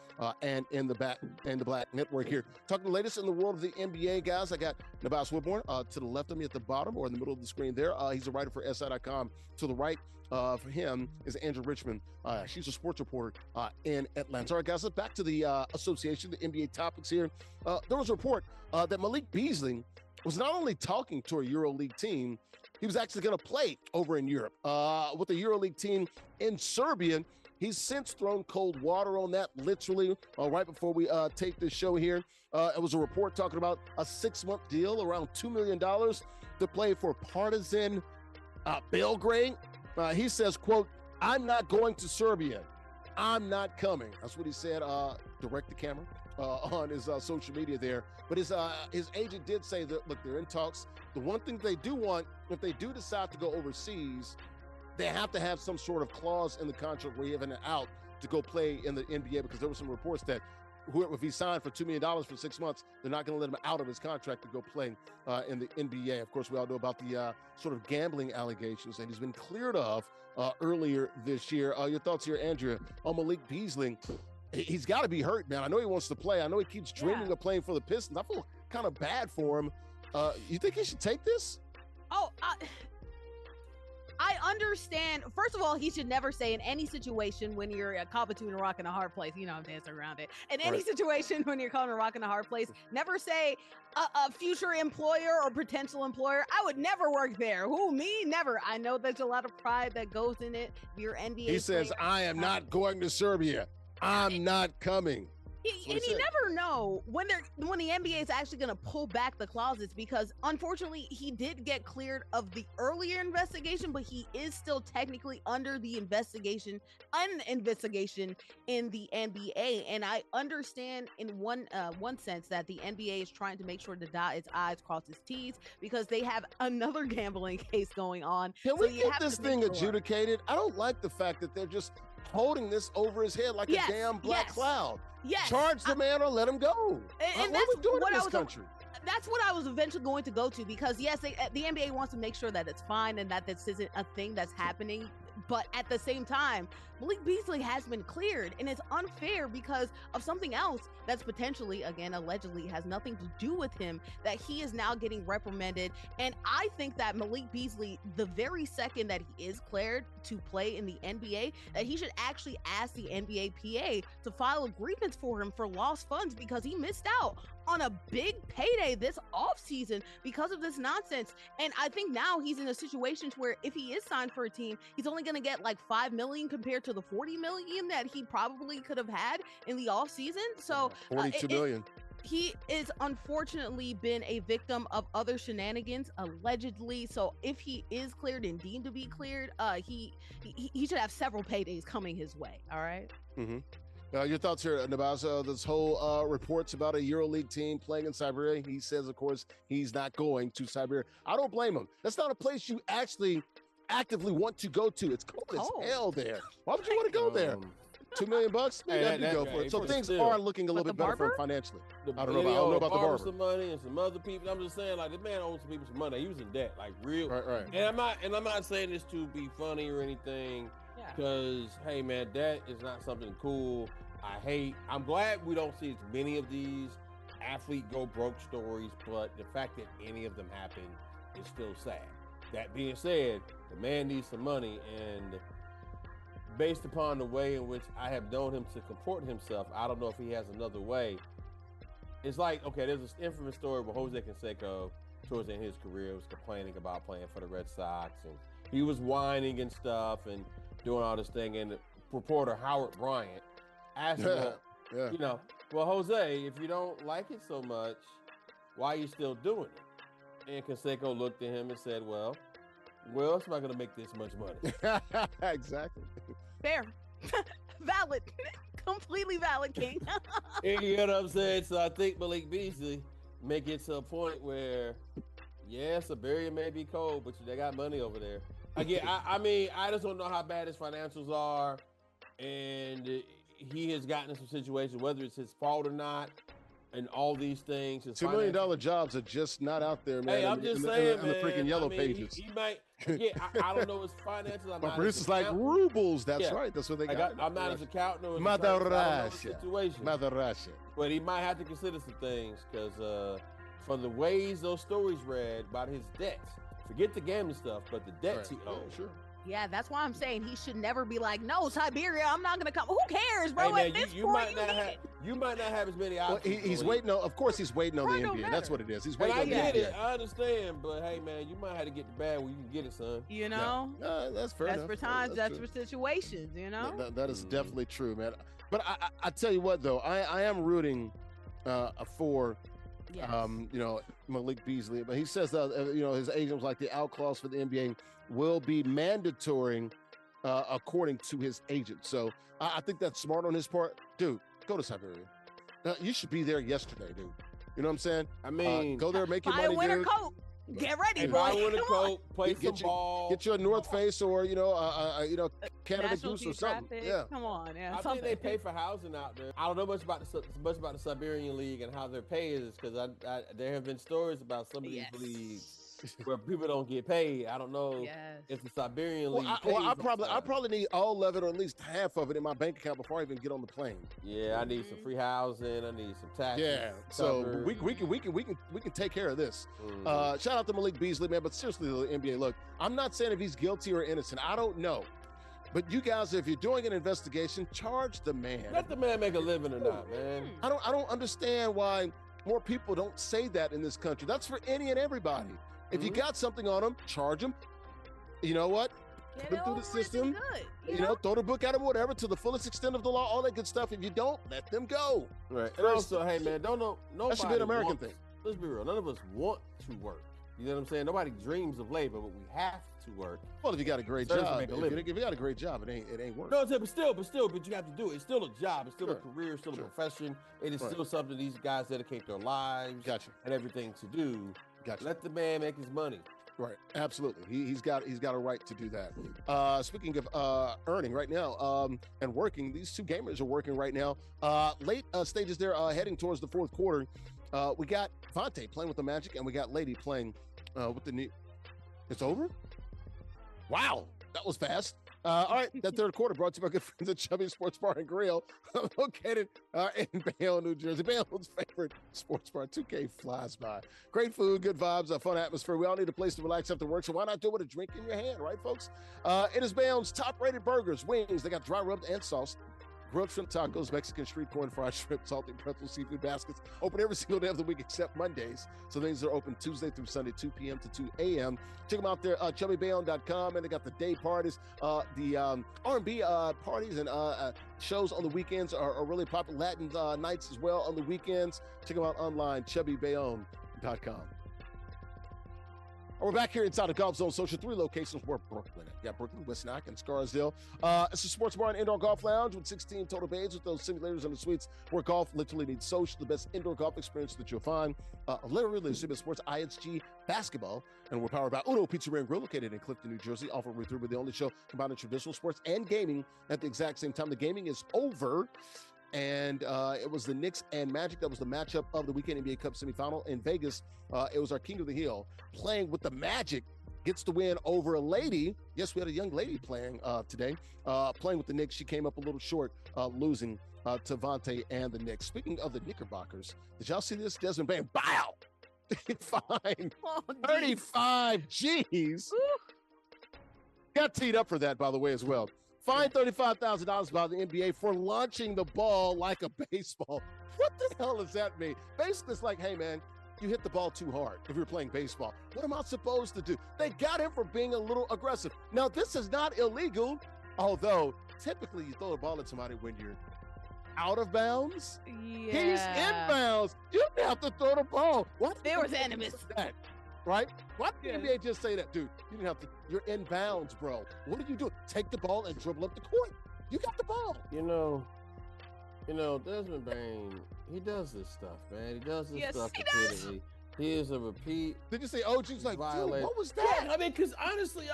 and in the Black Network here. Talking the latest in the world of the NBA, guys. I got Nubyjas Wilborn to the left of me at the bottom or in the middle of the screen there. He's a writer for SI.com. To the right for him is Andrea Richmond. She's a sports reporter in Atlanta. All right, guys, let's back to the association, the NBA topics here. There was a report that Malik Beasley was not only talking to a EuroLeague team, he was actually going to play over in Europe with the EuroLeague team in Serbia. He's since thrown cold water on that, literally, right before we tape this show here. It was a report talking about a 6-month deal, around $2 million to play for Partizan Belgrade. He says, quote, "I'm not going to Serbia. I'm not coming." That's what he said, direct to camera on his social media there. But his agent did say that, look, they're in talks. The one thing they do want, if they do decide to go overseas, they have to have some sort of clause in the contract where you have an out to go play in the NBA, because there were some reports that if he signed for $2 million for 6 months, they're not going to let him out of his contract to go play in the NBA. Of course, we all know about the sort of gambling allegations that he's been cleared of earlier this year. Your thoughts here, Andrea, on Malik Beasley? He's got to be hurt, man. I know he wants to play. I know he keeps dreaming of playing for the Pistons. I feel kind of bad for him. You think he should take this? Oh, I understand. First of all, he should never say in any situation when you're caught between a rock and a hard place. You know, I'm dancing around it. In any situation when you're caught in a rock and a hard place, never say a future employer or potential employer, "I would never work there." Who, me? Never. I know there's a lot of pride that goes in it. You're NBA. He says, "I am not going to Serbia. I'm not coming." And you never know when the NBA is actually going to pull back the clauses, because unfortunately he did get cleared of the earlier investigation, but he is still technically under the investigation in the NBA. And I understand in one sense that the NBA is trying to make sure to dot its I's, cross its T's, because they have another gambling case going on. Can we get this thing adjudicated? I don't like the fact that they're just holding this over his head like a damn black cloud. Yes. Charge the man or let him go. And what are we doing in this country? That's what I was eventually going to go to, because yes, the NBA wants to make sure that it's fine and that this isn't a thing that's happening But at the same time, Malik Beasley has been cleared, and it's unfair because of something else that's potentially, again, allegedly has nothing to do with him, that he is now getting reprimanded. And I think that Malik Beasley, the very second that he is cleared to play in the NBA, that he should actually ask the NBA PA to file a grievance for him for lost funds, because he missed out on a big payday this offseason because of this nonsense. And I think now he's in a situation where if he is signed for a team, he's only going to get like $5 million compared to the $40 million that he probably could have had in the offseason. So $42 million. He is unfortunately been a victim of other shenanigans, allegedly. So if he is cleared and deemed to be cleared, he should have several paydays coming his way. All right. Mm-hmm. Your thoughts here, Nubyjas, this whole reports about a EuroLeague team playing in Siberia. He says, of course, he's not going to Siberia. I don't blame him. That's not a place you actually actively want to go to. It's cold as hell there. Why would you want to go there? $2 million bucks? Maybe go for it. So things are looking a little bit better for him financially. I don't know about the barber. Some money and some other people. I'm just saying, like, this man owes some people some money. He was in debt, like real. Right. And I'm not saying this to be funny or anything. Because, hey, man, that is not something cool. I'm glad we don't see as many of these athlete go broke stories, but the fact that any of them happen is still sad. That being said, the man needs some money, and based upon the way in which I have known him to comport himself, I don't know if he has another way. It's like, okay, there's this infamous story where Jose Canseco, towards the end of his career, was complaining about playing for the Red Sox, and he was whining and stuff and doing all this thing, and reporter Howard Bryant asked him, you know, well, Jose, if you don't like it so much, why are you still doing it? And Canseco looked at him and said, well, it's not going to make this much money. Exactly. Fair. Valid. Completely valid, King. You know what I'm saying? So I think Malik Beasley may get to a point where, yeah, Siberia may be cold, but they got money over there. Again, I mean, I just don't know how bad his financials are, and he has gotten in some situations, whether it's his fault or not, and all these things. $2 million jobs are just not out there, man. Hey, I'm just saying, man. The freaking yellow pages. He might. Yeah, I don't know his finances. My producer's like rubles. That's right. That's what they got. I'm not his accountant or Mother Russia. But he might have to consider some things, because from the ways those stories read about his debts, forget the gambling stuff, but the debts he owes. Sure. Yeah, that's why I'm saying he should never be like, no, Siberia, I'm not going to come. Who cares, bro? Hey, man, At this you point, might not have as many options. He's waiting on, of course, he's waiting on the NBA. That's what it is. He's waiting on the NBA. I get it. I understand. But, hey, man, you might have to get the bag where you can get it, son. You know? Yeah. That's fair enough. That's for times. That's for situations, you know? That is definitely true, man. But I tell you what, though, I am rooting for, you know, Malik Beasley. But he says that, you know, his agent was like, the out clause for the NBA will be mandatory according to his agent. So I think that's smart on his part. Dude, go to Siberia. You should be there yesterday, dude. You know what I'm saying? I mean, go there, make your money, buy a winter dude. coat. Get ready, boy. Buy a winter coat, play some ball. Get you a North Face or, you know, Canada Goose or something. Yeah. Come on. Yeah, I think they pay for housing out there. I don't know much about the Siberian League and how their pay is, because there have been stories about some of these leagues where people don't get paid. I don't know if the Siberian League I probably need all of it, or at least half of it, in my bank account before I even get on the plane. Yeah, I need some free housing. I need some taxes. Yeah, so we can take care of this. Shout out to Malik Beasley, man. But seriously, the NBA, look, I'm not saying if he's guilty or innocent. I don't know. But you guys, if you're doing an investigation, charge the man. Let the man make a living or not, man. I don't understand why more people don't say that in this country. That's for any and everybody. If you got something on them, charge them. You know what? Put them through the system. You know, throw the book at them, whatever, to the fullest extent of the law, all that good stuff. If you don't, let them go. Right. And also, hey, man, that should be an American thing. Let's be real. None of us want to work. You know what I'm saying? Nobody dreams of labor, but we have to work. Well, if you got a great job, if you got a great job, it ain't work. No, but you have to do it. It's still a job. It's still a career. It's still a profession. It is still something these guys dedicate their lives and everything to do. Let the man make his money. Right, absolutely. He's got a right to do that. Speaking of earning right now and working, these two gamers are working right now. Late stages there, heading towards the fourth quarter. We got Vonte playing with the Magic, and we got Lady playing with the It's over? Wow, that was fast. All right, that third quarter brought to you by good friends at Chubby Sports Bar and Grill, located in Bayonne, New Jersey. Bayonne's favorite sports bar. 2K flies by. Great food, good vibes, a fun atmosphere. We all need a place to relax after work, so why not do it with a drink in your hand, right, folks? It is Bayonne's top-rated burgers, wings. They got dry rubbed and sauce. Grilled shrimp tacos, Mexican street corn, fried shrimp, salty pretzel, seafood baskets. Open every single day of the week except Mondays. So things are open Tuesday through Sunday, 2 p.m. to 2 a.m. Check them out there, chubbybayonne.com. And they got the day parties. The R&B parties and shows on the weekends are really popular. Latin nights as well on the weekends. Check them out online, chubbybayonne.com. We're back here inside the Golf Zone Social, 3 locations. We're Brooklyn. Yeah, Brooklyn, West Nyack, and Scarsdale. It's a sports bar and indoor golf lounge with 16 total bays with those simulators and the suites where golf literally needs social. The best indoor golf experience that you'll find. Larry Ridley, Sports ISG basketball. And we're powered by Uno Pizzeria and Grill, located in Clifton, New Jersey. Offer we're through with the only show combining traditional sports and gaming at the exact same time. The gaming is over. And it was the Knicks and Magic. That was the matchup of the weekend NBA Cup Semifinal in Vegas. It was our King of the Hill playing with the Magic. Gets the win over a lady. Yes, we had a young lady playing today. Playing with the Knicks. She came up a little short, losing to Vonte and the Knicks. Speaking of the Knickerbockers, did y'all see this? Desmond Bane, bow! Fine. 35 G's. Got teed up for that, by the way, as well. Fined $35,000 by the NBA for launching the ball like a baseball. What the hell does that mean? Basically, it's like, hey, man, you hit the ball too hard if you're playing baseball. What am I supposed to do? They got him for being a little aggressive. Now, this is not illegal, although typically you throw the ball at somebody when you're out of bounds. Yeah. He's inbounds. You have to throw the ball. What? There was animus. That, right? Why did the NBA just say that? Dude, you didn't have to. You're inbounds, bro. What are you doing? Take the ball and dribble up the court. You got the ball. You know, Desmond Bane, he does this stuff, man. He does this stuff repeatedly. He is a repeat. Did you say OG's like, dude, what was that? Yeah, I mean, because honestly,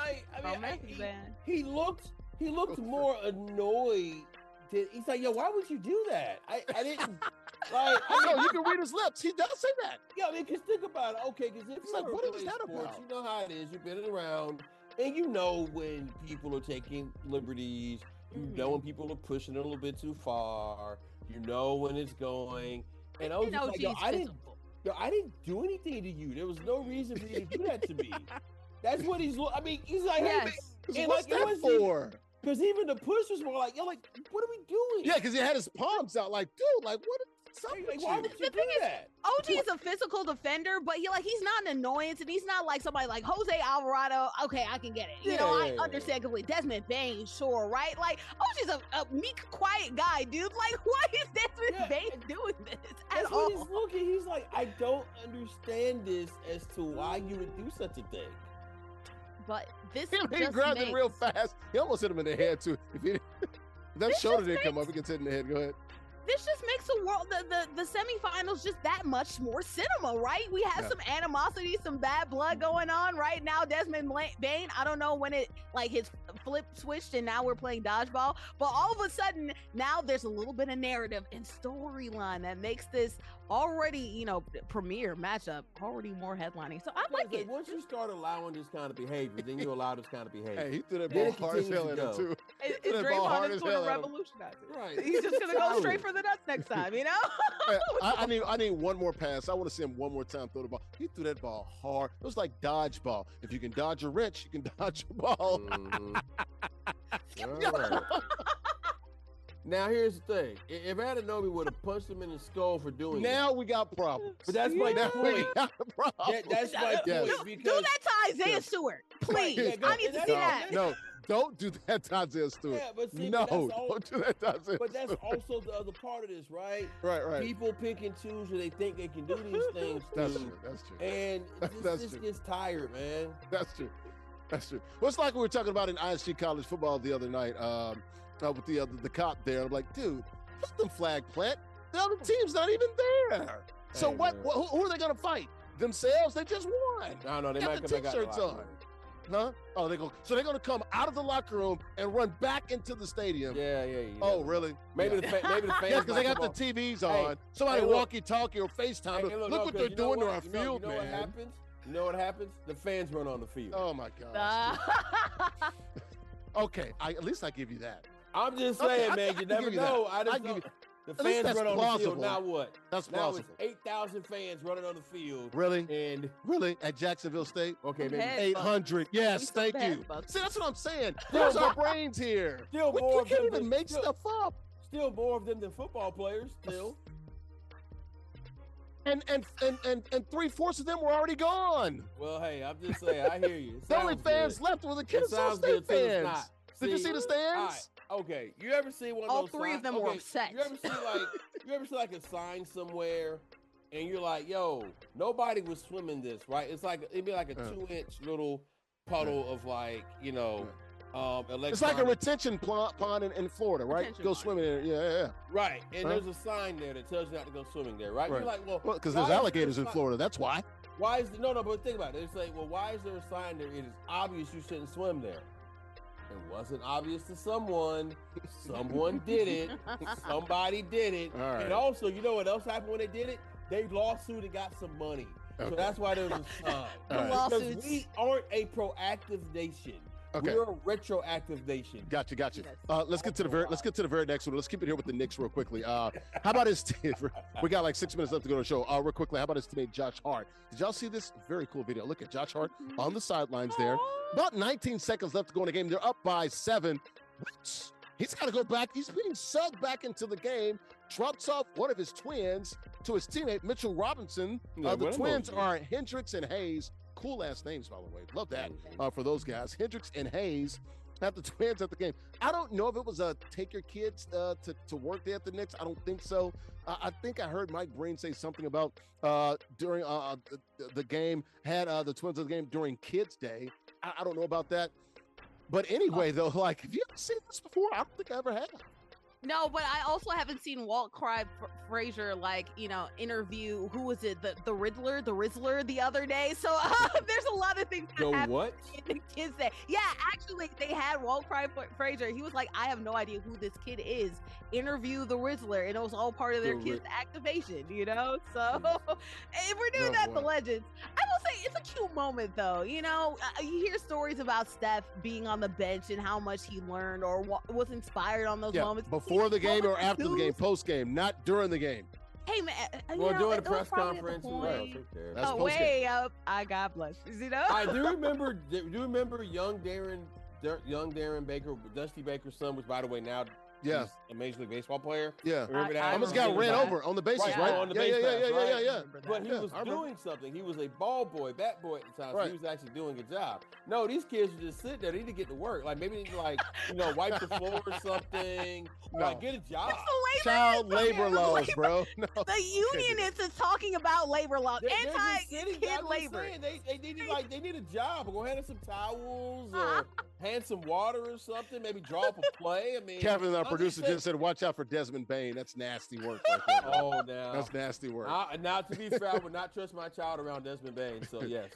he looked more annoyed. He's like, yo, why would you do that? I didn't. Like, you can read his lips. He does say that. Yeah, I mean, because think about it. Okay, because if you're like, what is that about? You know how it is. You've been around, and you know when people are taking liberties. You know when people are pushing it a little bit too far. You know when it's going. And I was just like, yo, I didn't do anything to you. There was no reason for you to do that to me. That's what he's. I mean, he's like, hey, man. What's that for? Because even the push was more like, yo, like, what are we doing? Yeah, because he had his palms out, like, dude, like, what? Why would you do that? OG is a physical defender, but he's not an annoyance, and he's not like somebody like Jose Alvarado. Okay, I can get it. You know, I understand completely. Desmond Bane, sure, right? Like, OG's a meek, quiet guy, dude. Like, why is Desmond Bane doing this at all? He's looking. He's like, I don't understand this as to why you would do such a thing. But this he grabbed it real fast. He almost hit him in the head too. If that shoulder didn't come up, he gets hit in the head. Go ahead. This just makes the semifinals just that much more cinema, right? We have some animosity, some bad blood going on right now. Desmond Bane, I don't know when his flip switched and now we're playing dodgeball, but all of a sudden now there's a little bit of narrative and storyline that makes this already, premier matchup already more headlining. So I like it. Once you start allowing this kind of behavior, then you allow this kind of behavior. Hey, he threw that ball hard as hell at him too. Draymond is going to revolutionize it. Right. He's just going to go straight for the nuts next time, Hey, I need one more pass. I want to see him one more time throw the ball. He threw that ball hard. It was like dodgeball. If you can dodge a wrench, you can dodge a ball. Right. Now here's the thing: if Anunoby would have punched him in the skull for doing now we got problems. But that's my point. That's my point. Do that to Isaiah Stewart, please. I need to see that. No. Don't do that to Isaiah Stewart. Yeah, but see, don't do that to Isaiah But that's also the other part of this, right? Right. People pick and choose who they think they can do these things to. That's true. And this gets tired, man. That's true. Well, it's like we were talking about in ISG college football the other night with the cop there. I'm like, dude, let them flag plant. The other team's not even there. So who are they going to fight? Themselves? They just won. No, they might come back T-shirts on. Huh? Oh, so they're gonna come out of the locker room and run back into the stadium. Yeah. Oh, really? Maybe the fans. Yeah, because they got the TVs on. Somebody walkie-talkie or FaceTime. Look what they're doing to our field, man. You know what happens? The fans run on the field. Oh my God. Okay, at least I give you that. I'm just saying, man, you never know. The fans run on the field. Now what? That's now plausible. It's 8,000 fans running on the field. Really? And really? At Jacksonville State? Okay, maybe 800. Yes, thank you. See, that's what I'm saying. There's our brains here. Still more we can't even make stuff up. Still more of them than football players, still. And 3/4 of them were already gone. Well, hey, I'm just saying, I hear you. The only fans left were the Kennesaw State fans. Did you see the stands? Okay, you ever see one of all those three signs? of them were upset. You ever see like a sign somewhere, and you're like, "Yo, nobody was swimming this, right?" It'd be like a 2-inch little puddle of like, it's like a retention pond in Florida, right? Go swimming in it. Yeah. Right, and there's a sign there that tells you not to go swimming there, right? You're like, well, because there's alligators in Florida. That's why. Why is but think about it. It's like, well, why is there a sign there? It is obvious you shouldn't swim there. It wasn't obvious to someone. Someone did it. Somebody did it. All right. And also, you know what else happened when they did it? They lawsuit and got some money. Okay. So that's why there was a sign. Because we aren't a proactive nation. Okay. We're a retroactive nation. Gotcha. Let's get to the very next one. Let's keep it here with the Knicks real quickly. How about his team? We got like 6 minutes left to go to the show. Real quickly, how about his teammate Josh Hart? Did y'all see this very cool video? Look at Josh Hart on the sidelines there. About 19 seconds left to go in the game. They're up by 7. He's got to go back. He's being subbed back into the game. Drops off one of his twins to his teammate Mitchell Robinson. The twins are Hendricks and Hayes. Cool ass names, by the way. Love that for those guys. Hendricks and Hayes have the twins at the game. I don't know if it was a take your kids to work there at the Knicks. I don't think so. I think I heard Mike Breen say something about during the game, had the twins of the game during Kids Day. I don't know about that. But anyway, though, like, have you ever seen this before? I don't think I ever have. No, but I also haven't seen Walt Frazier, interview, who was it, the Riddler the other day. So there's a lot of things that happen what? in the Kids Day. Yeah, actually, they had Walt Frazier. He was like, I have no idea who this kid is. Interview the Riddler, and it was all part of their kids' activation, So if we're doing that, the Legends. I will say it's a cute moment, though. You hear stories about Steph being on the bench and how much he learned or was inspired on those moments. Before the game or after the game, post game, not during the game. Hey man, during the press conference, way up. God bless. I do remember. Do you remember young Darren Baker, Dusty Baker's son, which by the way now he's a Major League Baseball player. Yeah, remember that? I almost got ran over on the bases, right? On the yeah. But he was doing something. He was a bat boy at the time. So he was actually doing a job. No, these kids are just sitting there. They need to get to work. Like maybe they need to wipe the floor or something. Get a job. Child labor laws, bro. No. The unionists is talking about labor laws, anti-kid labor. They need a job. Go hand them some towels or hand some water or something. Maybe draw up a play. I mean, Kevin, our producer, just said, "Watch out for Desmond Bane." That's nasty work. Right there, oh, now that's nasty work. Now, to be fair, I would not trust my child around Desmond Bane. So yes,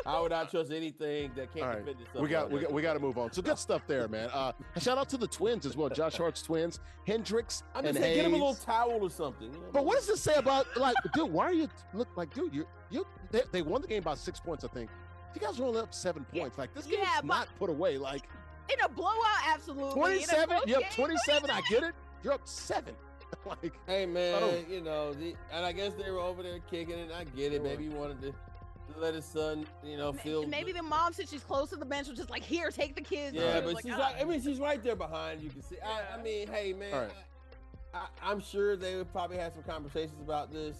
I would not trust anything that can't defend itself. We got to move on. So good stuff there, man. Shout out to the twins as well. Josh Hart's twins, Hendricks and Hayes. Get him a little towel or something. But what does this say about dude? Why are you dude? They won the game by 6 points, I think. You guys are only up 7 points. Like this game's not put away. Like in a blowout, absolutely. 27. You're up 27. I get it. You're up 7. Like, hey man, and I guess they were over there kicking it. I get it. Maybe he wanted to let his son, feel. Maybe the mom, since she's close to the bench, was just like, "Here, take the kids." Yeah, but she's right there behind. You can see. I mean, hey man, I'm sure they would probably have some conversations about this,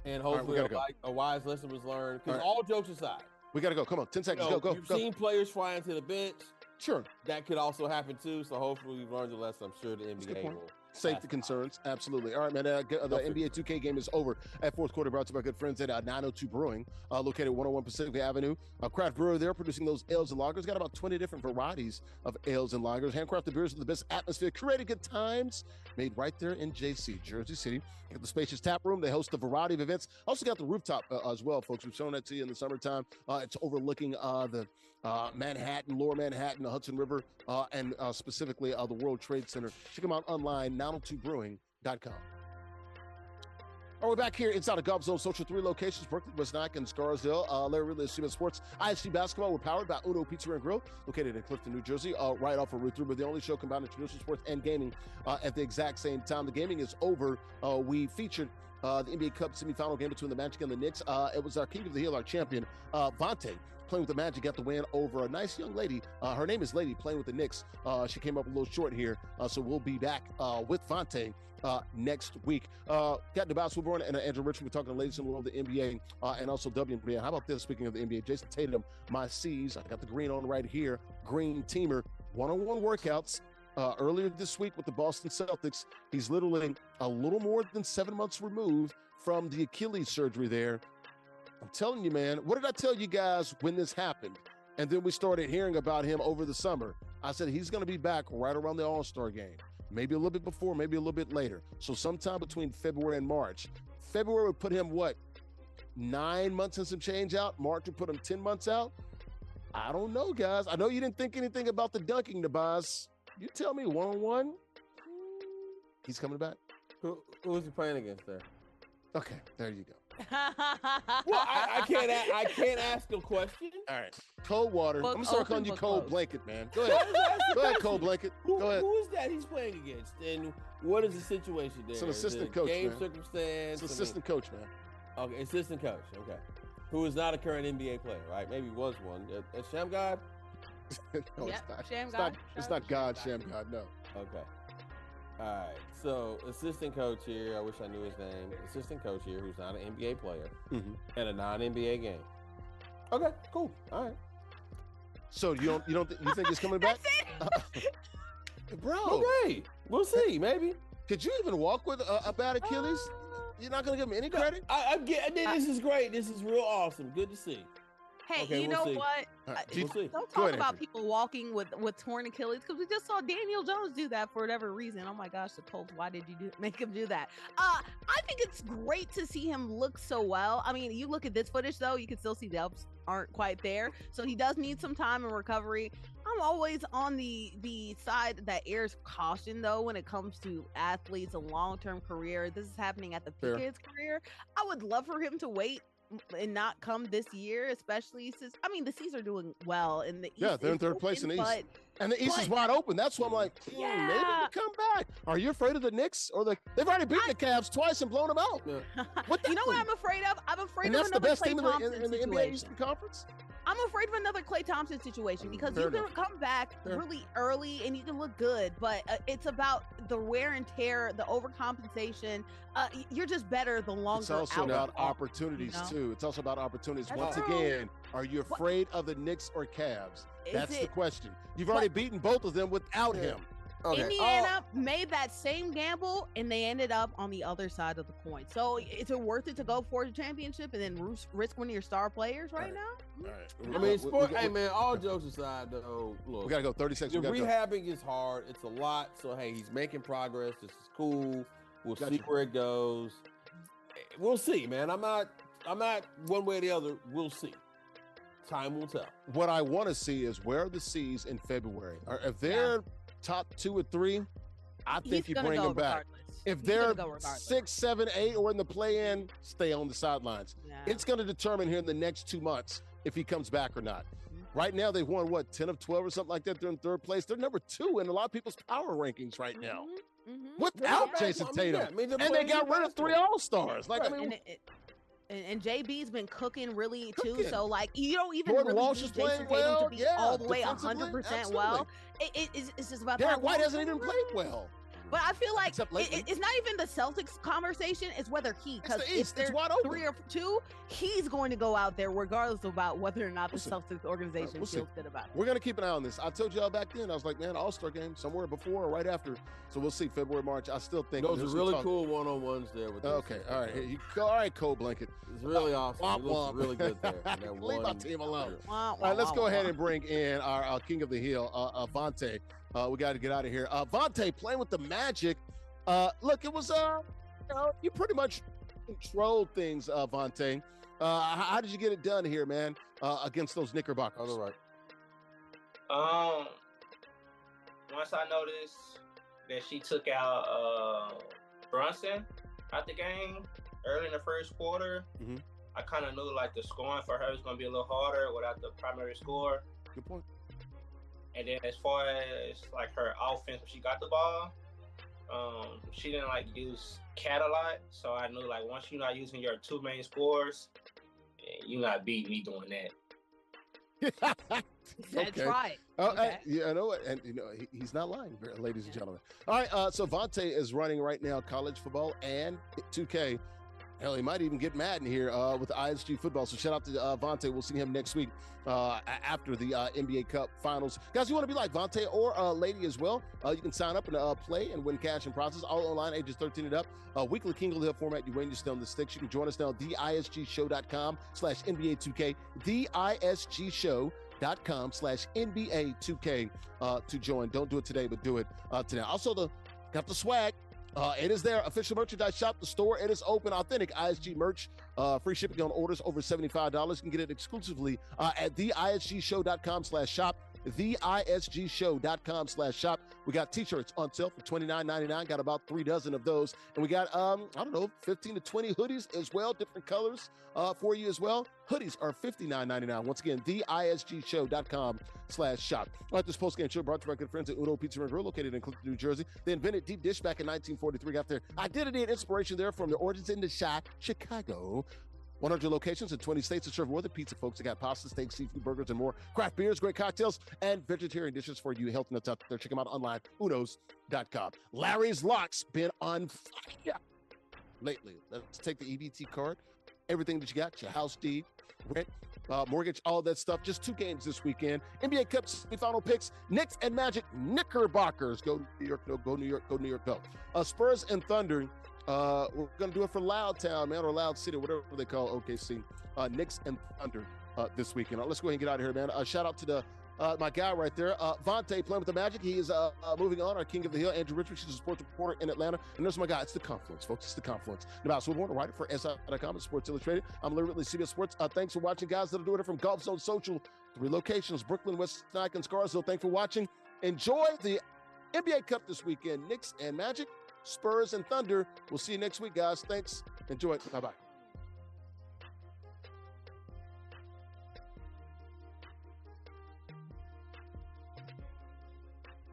and hopefully a wise lesson was learned. Because all jokes aside, we gotta go. Come on, 10 seconds. Go. You've seen players fly into the bench. Sure. That could also happen too. So hopefully we've learned a lesson. I'm sure the NBA will. Safety concerns, absolutely. All right, man. The NBA 2K game is over at fourth quarter. Brought to my good friends at 902 Brewing, located at 101 Pacific Avenue. Craft brewer there, producing those ales and lagers. Got about 20 different varieties of ales and lagers. Handcrafted beers with the best atmosphere, curated good times, made right there in JC, Jersey City. Got the spacious tap room. They host a variety of events. Also got the rooftop as well, folks. We've shown that to you in the summertime. It's overlooking the Manhattan, Lower Manhattan, the Hudson River, and specifically the World Trade Center. Check them out online, 902brewing.com. We're back here inside of Gulf Zone Social, 3 locations, Brooklyn, West Nyack, and Scarsdale. Larry Ridley, Stream Sports, ISG Basketball. We're powered by Uno Pizza and Grill, located in Clifton, New Jersey, right off of Route 3. We're the only show combining traditional sports and gaming at the exact same time. The gaming is over. We featured the NBA Cup Semifinal game between the Magic and the Knicks. It was our King of the Hill, our champion, Vonte, playing with the Magic, got the win over a nice young lady. Her name is Lady, playing with the Knicks. She came up a little short here, so we'll be back with Vonte next week. Got Nubyjas, Wilborn, and Andrea Richmond. We're talking to ladies in the world of the NBA and also WNBA. How about this? Speaking of the NBA, Jayson Tatum, my C's. I got the green on right here. Green teamer, one-on-one workouts earlier this week with the Boston Celtics. He's literally a little more than 7 months removed from the Achilles surgery there. I'm telling you, man, what did I tell you guys when this happened? And then we started hearing about him over the summer. I said he's going to be back right around the All-Star game. Maybe a little bit before, maybe a little bit later. So sometime between February and March. February would put him, 9 months and some change out? March would put him 10 months out? I don't know, guys. I know you didn't think anything about the dunking, Nubyjas. You tell me, one-on-one, he's coming back? Who is he playing against there? Okay, there you go. Well, I can't ask a question. All right. Cold water. Book I'm going to start calling you Cold closed. Blanket, man. Go ahead. Go ahead, Cold Blanket. Go ahead. Who is that he's playing against? And what is the situation there? It's an assistant Is it coach, game man. circumstance? It's assistant coach, man. Okay, assistant coach. Okay. Who is not a current NBA player, right? Maybe was one. A Sham God? No, Yep, it's not. Sham It's God. not, it's not God, Sham God, no. Okay. All right. So, assistant coach here. I wish I knew his name. Assistant coach here, who's not an NBA player, and a non-NBA game. Okay, cool. All right. So you think he's coming back? Bro. Okay. We'll see. Maybe. Could you even walk with a bad Achilles? You're not going to give him any credit? I'm getting this is great. This is real awesome. Good to see. Hey, Okay, you we'll know see. what? Right, We'll see. Don't Go talk ahead, about Andrea. people walking with torn Achilles, because we just saw Daniel Jones do that for whatever reason. Oh my gosh, the Colts, why did you make him do that? I think it's great to see him look so well. I mean, you look at this footage though, you can still see the ups aren't quite there. So he does need some time in recovery. I'm always on the side that airs caution though when it comes to athletes, a long-term career. This is happening at the peak Fair. of his career. I would love for him to wait and not come this year, especially since the Seas are doing well in the East. Yeah, they're in is third place in the open, East. And the East is wide open. That's why I'm like, maybe Yeah. they come back. Are you afraid of the Knicks? They've already beaten the Cavs twice and blown them out. Yeah. What you know what I'm afraid of? I'm afraid And of that's the another best Klay team Thompson in the NBA situation. Eastern Conference? I'm afraid of another Klay Thompson situation because Fair you can enough. come back Fair. really early and you can look good, but it's about the wear and tear, the overcompensation. You're just better the longer. It's also out about you are, opportunities, you know? too. It's also about opportunities. That's Once true. again, are you afraid of the Knicks or Cavs? Is That's the it- question. You've already beaten both of them without Yeah. him. Okay. Indiana made that same gamble and they ended up on the other side of the coin. So is it worth it to go for the championship and then risk one of your star players right now? All right. I mean, sport. Hey, man. All jokes aside, though, look. We got to go 30 seconds. The We gotta go. rehabbing is hard. It's a lot. So hey, he's making progress. This is cool. We'll Gotcha. see where it goes. We'll see, man. I'm not one way or the other. We'll see. Time will tell. What I want to see is where are the C's in February? If they're top 2 or 3, I think He's you gonna bring go them back. regardless. If He's they're gonna go regardless. 6, 7, 8, or in the play-in, stay on the sidelines. Yeah. It's going to determine here in the next 2 months if he comes back or not. Right now, they've won, 10 of 12 or something like that. They're in third place. They're number 2 in a lot of people's power rankings right now. Without Yeah, Jayson I mean, Tatum. yeah, I mean, they're And they playing got good rid of 3 basketball. All-Stars. Like, Right. I mean, And JB's been cooking really too. Cooking. So like you don't even Jordan really Walsh need is Jayson playing Tatum well. to be Yeah, all the way defensively, 100% well. It's just about Derek that White hasn't even long-term played well. But I feel like Except lately. it's not even the Celtics conversation. It's whether he, It's because the if East. It's they're wide open. 3 or 2, he's going to go out there regardless about whether or not the We'll see. Celtics organization We'll see. feels good about it. We're going to keep an eye on this. I told y'all back then, I was like, man, All-Star game somewhere before or right after. So we'll see February, March. I still think Those there's are some really talk. cool one-on-ones there. With Okay, all right. Here you go. All right, Cold Blanket. It's really awesome. Womp He looks womp. really good there. That Leave my one- team alone. Wah, All right, let's wah, go wah, ahead wah. and bring in our King of the Hill, Vonte. We got to get out of here. Vonte playing with the Magic. Look, it was, you pretty much controlled things, Vonte. How did you get it done here, man, against those Knickerbockers? All right. Once I noticed that she took out Brunson out the game, early in the first quarter, I kind of knew like the scoring for her was gonna be a little harder without the primary score. Good point. And then as far as like her offense, when she got the ball, she didn't like use Cat a lot. So I knew like once you're not using your two main scorers, you're not beating me doing that. That's right. Okay. You know what? And he's not lying, ladies and gentlemen. All right. So Vonte is running right now college football and 2K. Hell, he might even get mad in here with the ISG football. So shout out to Vonte. We'll see him next week after the NBA Cup Finals. Guys, you want to be like Vonte or Lady as well? You can sign up and play and win cash and prizes. All online, ages 13 and up. Weekly King of the Hill format. You win, you stay on the sticks. You can join us now at theisgshow.com/NBA2K. theisgshow.com/NBA2K to join. Don't do it today, but do it today. Also, got the swag. It is their official merchandise shop, the store. It is open, authentic ISG merch. Free shipping on orders over $75. You can get it exclusively at theisgshow.com/shop. theisgshow.com/shop. We got t-shirts on sale for $29.99. Got about 3 dozen of those. And we got, 15 to 20 hoodies as well, different colors for you as well. Hoodies are $59.99. Once again, theisgshow.com/shop. All right, this post-game show brought to you by good friends at Uno Pizza and Grill, located in Clifton, New Jersey. They invented deep dish back in 1943. Got their identity and inspiration there from their origins in Chicago. 100 locations in 20 states to serve more than pizza, folks. They got pasta, steak, seafood, burgers, and more. Craft beers, great cocktails, and vegetarian dishes for you health nuts out there. Check them out online, unos.com. Larry's Locks been on fire lately. Let's take the EBT card. Everything that you got, your house deed, rent, mortgage, all that stuff. Just 2 games this weekend. NBA Cup Semifinal picks, Knicks and Magic, Knickerbockers. Go New York, no, go New York, go New York, go. Spurs and Thunder. We're going to do it for Loud Town, man, or Loud City, whatever they call OKC. Knicks and Thunder this weekend. Let's go ahead and get out of here, man. Shout out to my guy right there, Vonte, playing with the Magic. He is moving on, our King of the Hill, Andrea Richmond. She's a sports reporter in Atlanta. And there's my guy. It's the Confluence, folks. It's the Confluence. Nubyjas Wilborn, a writer for SI.com and Sports Illustrated. I'm Larry Ridley, CBS Sports. Thanks for watching, guys. That'll do it from Golf Zone Social. 3 locations, Brooklyn, West Nike, and Scarsdale. Thanks for watching. Enjoy the NBA Cup this weekend. Knicks and Magic, Spurs and Thunder. We'll see you next week, guys. Thanks. Enjoy it. Bye-bye.